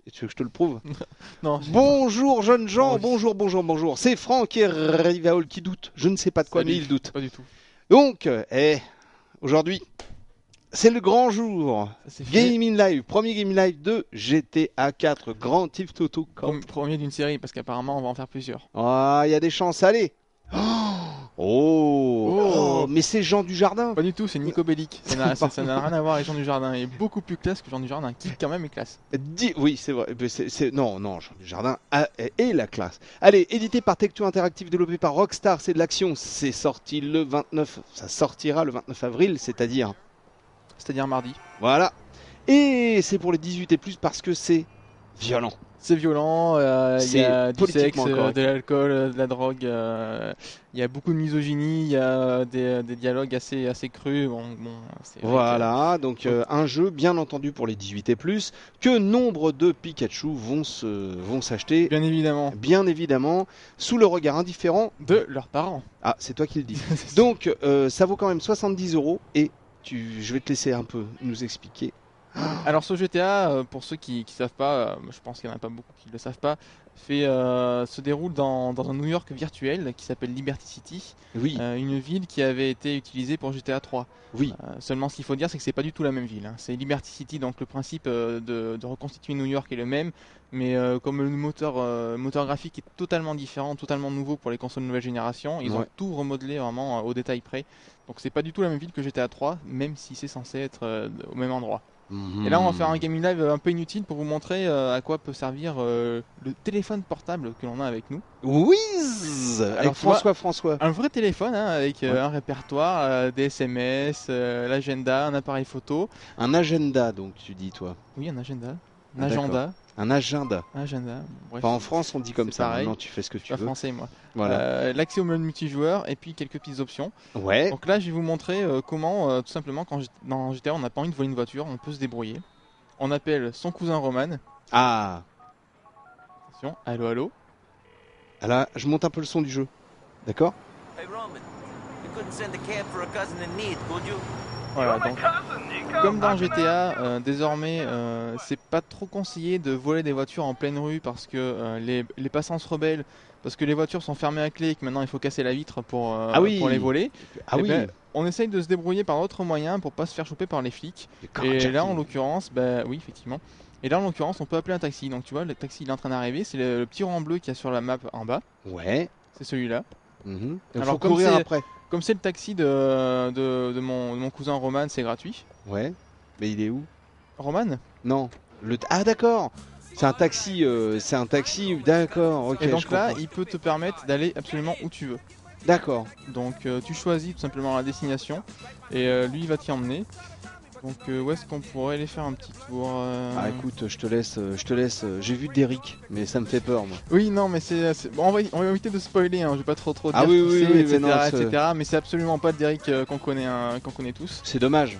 Et tu veux que je te le prouve? Non. Bonjour jeunes gens, Oh, oui. bonjour. C'est Franck et Rivaol qui doute. Je ne sais pas de quoi, Salut. mais il doute. Pas du tout. Donc, aujourd'hui, c'est le grand jour. Ça c'est fait. Gaming Live, premier Gaming Live de GTA 4, Grand Theft Auto Corp. Premier d'une série, parce qu'apparemment on va en faire plusieurs. Ah, il y a des chances, allez. Oh, mais c'est Jean du Jardin. Pas du tout, c'est Nico Bellic. Ça n'a rien à voir avec Jean du Jardin. Il est beaucoup plus classe que Jean du Jardin, qui quand même est classe. Oui, c'est vrai. Non, Jean du Jardin et la classe. Allez, édité par Tech2 Interactive, développé par Rockstar, c'est de l'action. C'est sorti le 29. Ça sortira le 29 avril, c'est-à-dire mardi. Voilà. Et c'est pour les 18 et plus parce que c'est violent. C'est violent, il y a du sexe, correct. de l'alcool, de la drogue, il y a beaucoup de misogynie, il y a des dialogues assez crus. C'est vrai Voilà, donc un jeu bien entendu pour les 18 et plus, que nombre de Pikachu vont s'acheter, bien évidemment, sous le regard indifférent de leurs parents. Ah, c'est toi qui le dis. Donc ça vaut quand même 70 € et je vais te laisser un peu nous expliquer. Alors ce GTA, pour ceux qui savent pas, je pense qu'il n'y en a pas beaucoup qui ne le savent pas, se déroule dans un New York virtuel qui s'appelle Liberty City, Oui, une ville qui avait été utilisée pour GTA 3. oui, Seulement ce qu'il faut dire c'est que c'est pas du tout la même ville, hein. C'est Liberty City, donc le principe de reconstituer New York est le même, mais comme le moteur graphique est totalement différent, totalement nouveau pour les consoles de nouvelle génération, ils ont tout remodelé vraiment au détail près. Donc c'est pas du tout la même ville que GTA 3, même si c'est censé être au même endroit. Et là on va faire un gaming live un peu inutile pour vous montrer à quoi peut servir le téléphone portable que l'on a avec nous. Whiz avec François. Un vrai téléphone hein, avec un répertoire, des SMS, l'agenda, un appareil photo. Un agenda donc tu dis toi. Oui, un agenda. Un agenda. Bref, Enfin, en France on dit comme ça, pareil. maintenant tu fais ce que tu veux. Je suis pas français moi. Voilà. L'accès au mode multijoueur et puis quelques petites options. Ouais. Donc là je vais vous montrer comment tout simplement dans GTA on n'a pas envie de voler une voiture, on peut se débrouiller. On appelle son cousin Roman. Ah. Attention, allô. Là, je monte un peu le son du jeu. D'accord? Hey Roman, you couldn't send a cab for a cousin in need, could you? Voilà, donc, comme dans GTA, désormais, c'est pas trop conseillé de voler des voitures en pleine rue parce que les passants se rebellent, parce que les voitures sont fermées à clé et que maintenant il faut casser la vitre pour les voler. On essaye de se débrouiller par d'autres moyens pour pas se faire choper par les flics. Et là, en l'occurrence, oui, effectivement. Et là, en l'occurrence, on peut appeler un taxi. Donc, tu vois, le taxi il est en train d'arriver. C'est le petit rond bleu qu'il y a sur la map en bas. Ouais. C'est celui-là. Donc, alors, faut courir après. Comme c'est le taxi de mon cousin Roman, c'est gratuit. Ouais. Mais il est où? Roman? Non. Ah d'accord. C'est un taxi. D'accord. Ok. Et donc là, il peut te permettre d'aller absolument où tu veux. D'accord. Donc tu choisis tout simplement la destination et lui il va t'y emmener. Donc où est-ce qu'on pourrait aller faire un petit tour Ah écoute, je te laisse. J'ai vu Derrick, mais ça me fait peur moi. Oui non mais bon, on va éviter de spoiler, hein. Je vais pas trop dire etc. Mais c'est absolument pas Derrick qu'on connaît tous. C'est dommage.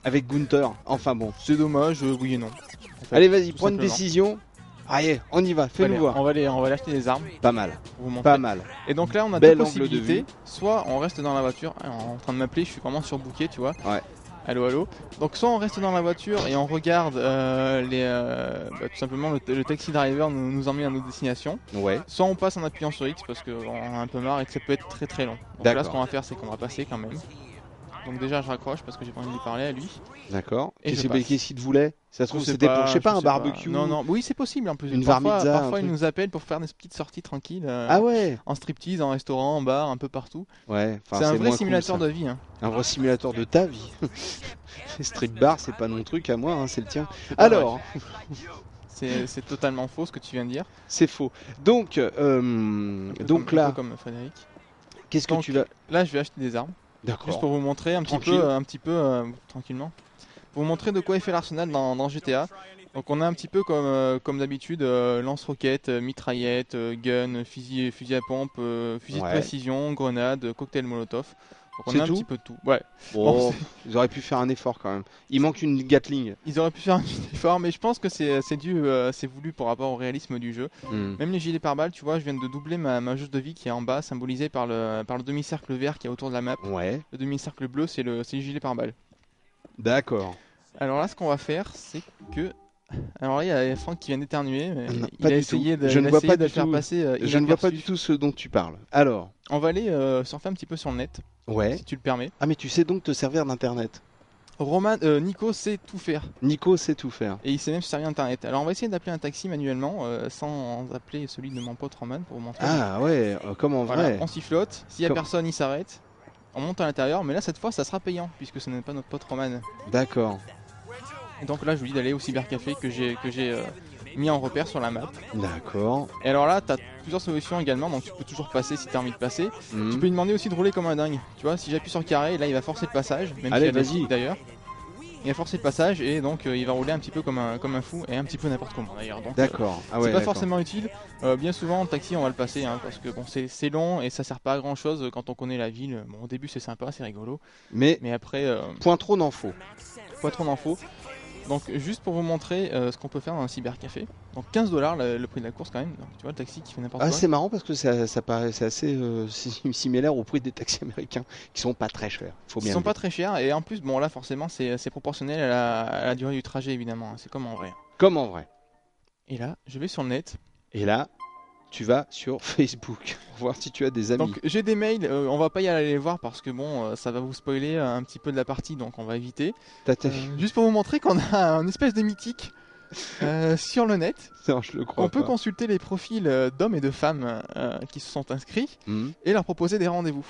Avec Gunther. Enfin bon. C'est dommage, oui et non. En fait, allez vas-y, prends une décision. Allez, on y va, fais-nous voir. On va aller acheter des armes. Pas mal. Pour vous montrer. Pas mal. Et donc là on a deux possibilités. Soit on reste dans la voiture, en train de m'appeler, je suis vraiment surbooké, tu vois. Ouais. Allô. Donc soit on reste dans la voiture et on regarde tout simplement le taxi driver nous emmène à notre destination. Ouais. Soit on passe en appuyant sur X parce qu'on a un peu marre et que ça peut être très très long. Donc là ce qu'on va faire c'est qu'on va passer quand même. Donc déjà je raccroche parce que j'ai pas envie de lui parler à lui. D'accord. Qu'est-ce qu'il te voulait? Ça se trouve c'était pour, je sais pas, un barbecue. Non, oui c'est possible en plus. Une bar mitzvah. Parfois ils nous appellent pour faire des petites sorties tranquilles. Ah ouais. En striptease, en restaurant, en bar, un peu partout. Ouais. C'est un vrai simulateur de vie. Hein. Un vrai simulateur de ta vie. Les street bars c'est pas mon truc à moi, hein, c'est le tien. Alors. C'est totalement faux ce que tu viens de dire. C'est faux. Donc là. Comme Frédéric. Qu'est-ce que tu vas. Là je vais acheter des armes. D'accord. Juste pour vous montrer un petit peu tranquillement. Pour vous montrer de quoi est fait l'arsenal dans GTA. Donc on a un petit peu comme d'habitude lance-roquettes, mitraillettes, gun, fusil à pompe, fusil de précision, grenade, cocktail molotov. Donc on C'est a un tout petit peu de tout. Ouais. Bon, Bon, ils auraient pu faire un effort quand même. Il manque une Gatling. ils auraient pu faire un petit effort, mais je pense que c'est dû, c'est voulu par rapport au réalisme du jeu. Hmm. Même les gilets pare-balles, tu vois, je viens de doubler ma jauge de vie qui est en bas, symbolisée par le demi-cercle vert qui est autour de la map. Ouais, Le demi-cercle bleu, c'est le gilet pare-balles. d'accord. Alors là, ce qu'on va faire, c'est que. Alors là, il y a Franck qui vient d'éternuer. Mais Non, il pas a du essayé tout. de, Je il ne a vois essayé pas de du faire tout. passer Je ne vois pas inaperçu. du tout ce dont tu parles. Alors, On va aller surfer un petit peu sur le net, ouais. si tu le permets. Ah, mais tu sais donc te servir d'internet. Nico sait tout faire Nico sait tout faire. et il sait même se servir d'internet. Alors on va essayer d'appeler un taxi manuellement sans appeler celui de mon pote Roman pour vous montrer. Ah ouais, comme en Voilà, vrai. on sifflote. S'il y a Comme- personne, il s'arrête. On monte à l'intérieur, mais là cette fois ça sera payant puisque ce n'est pas notre pote Roman. D'accord, Et donc là je vous dis d'aller au cybercafé que j'ai mis en repère sur la map. d'accord. Et alors là, tu as plusieurs solutions également, donc tu peux toujours passer si tu as envie de passer. Hmm. Tu peux lui demander aussi de rouler comme un dingue. Tu vois, si j'appuie sur le carré, là il va forcer le passage, même Allez, s'il y a des vas-y. stick d'ailleurs. Il va forcer le passage et donc il va rouler un petit peu comme un fou et un petit peu n'importe comment d'ailleurs. Donc D'accord. Ah c'est ouais, pas d'accord. forcément utile. Bien souvent en taxi on va le passer parce que bon c'est long et ça sert pas à grand chose quand on connaît la ville. Bon au début c'est sympa, c'est rigolo, Mais mais après point trop n'en faut. pas trop d'infos. Donc juste pour vous montrer ce qu'on peut faire dans un cybercafé. Donc 15$ le prix de la course quand même. Donc, tu vois le taxi qui fait n'importe Ah, quoi. c'est marrant parce que ça paraît c'est assez similaire au prix des taxis américains qui sont pas très chers. Faut Ils bien sont le pas dire. très chers et en plus bon là forcément c'est proportionnel à la durée du trajet évidemment. C'est comme en vrai. Comme en vrai. Et là je vais sur le net. Et là, tu vas sur Facebook pour voir si tu as des amis. Donc j'ai des mails, on va pas y aller les voir parce que bon ça va vous spoiler un petit peu de la partie donc on va éviter. Juste pour vous montrer qu'on a un espèce de mythique sur le net. Non, je le crois On peut pas. consulter les profils d'hommes et de femmes qui se sont inscrits Hmm. et leur proposer des rendez-vous.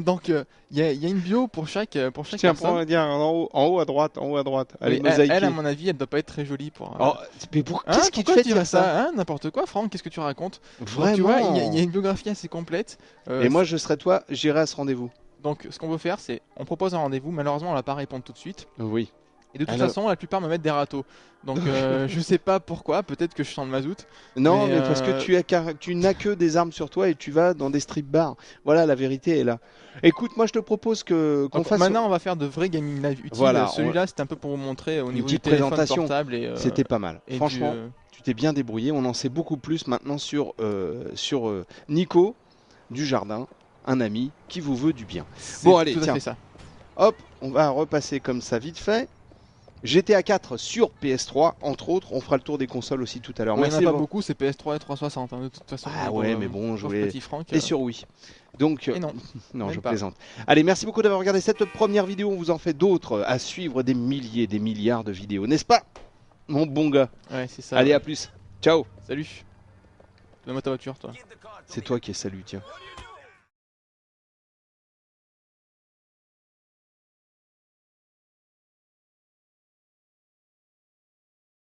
Donc il y a une bio pour chaque Tiens, personne. prends dire en haut à droite, en haut à droite. Allez, Oui, mosaïquer. elle, à mon avis, elle doit pas être très jolie pour. Oh, mais Hein, qu'est-ce qui te pourquoi fait tu dire dis ça hein, n'importe quoi, Franck, qu'est-ce que tu racontes? Donc, Vraiment. tu vois, il y a une biographie assez complète. Et moi, je serais toi, j'irai à ce rendez-vous. Donc, ce qu'on veut faire, c'est on propose un rendez-vous. Malheureusement, on va pas répondre tout de suite. Oui. Et de toute Alors- façon, la plupart me mettent des râteaux. Donc, je sais pas pourquoi. Peut-être que je sens le mazout. Non, Mais, mais parce que tu n'as que des armes sur toi et tu vas dans des strip bars. Voilà, la vérité est là. Écoute, moi, je te propose qu'on Donc, fasse. maintenant, on va faire de vrais gaming live utiles. Voilà, Celui-là, c'était un peu pour vous montrer au niveau du petite téléphone présentation. portable. Et, C'était pas mal. et Franchement, tu t'es bien débrouillé. On en sait beaucoup plus maintenant sur Nico du Jardin, un ami qui vous veut du bien. c'est Bon, allez, tout à tiens. fait ça. Hop, on va repasser comme ça vite fait. GTA 4 sur PS3, entre autres. On fera le tour des consoles aussi tout à l'heure. Il n'y en a Merci. pas de- beaucoup, c'est PS3 et 360 de toute façon. Ah Donc, ouais, mais bon, je pauvre voulais- petit Franck. Et sur Wii. Donc, Et non. non, même je pas. plaisante. Allez, merci beaucoup d'avoir regardé cette première vidéo. On vous en fait d'autres à suivre, des milliers, des milliards de vidéos, n'est-ce pas, mon bon gars? Ouais, c'est ça. Allez, ouais. à plus. Ciao. Salut. Donne-moi ta voiture, toi. C'est toi qui es salut, tiens.